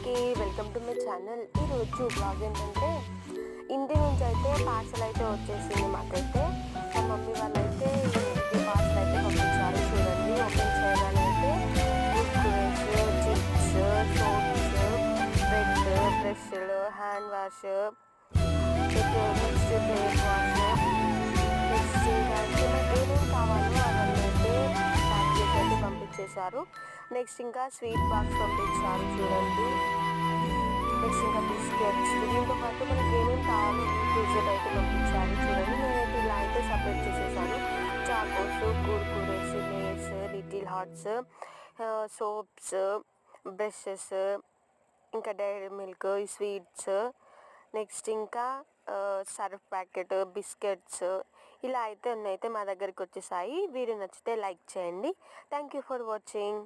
అందరికీ welcome to my channel. ఈరోజు blog ఏంటంటే ఇంటి నుంచి అయితే పార్సల్ అయితే వచ్చేసింది మాకైతే. మా మమ్మీ వాళ్ళైతే ఇది పార్సల్ అయితే పంపించారు. చూడండి, ఓపెన్ చేయగానే అయితే కుర్కురేస్, చిప్స్, సోప్స్, బ్రెడ్, బ్రష్లు, hand wash, next face wash, next ఇంకా మనకి ఏమేమి కావాలో అవన్నీ అయితే ప్యాక్ చేసి అయితే పంపించేశారు. నెక్స్ట్ ఇంకా స్వీట్ బాక్స్ పంపించారు చూడండి. నెక్స్ట్ ఇంకా బిస్కెట్స్, దీంతో పాటు మనకి ఏమేమి కావాలో డెజర్ట్ అయితే పంపించారు చూడండి. నేనైతే ఇలా అయితే సపరేట్ చేసేసాను. Chocos, Kurkures, Lays, little hearts, soaps, brushes, ఇంకా డైరీ మిల్క్, స్వీట్స్, నెక్స్ట్ ఇంకా సర్ఫ్ ప్యాకెట్, బిస్కెట్స్, ఇలా అయితే మా దగ్గరికి వచ్చేసాయి. వీడియో నచ్చితే లైక్ చేయండి. Thank you for watching.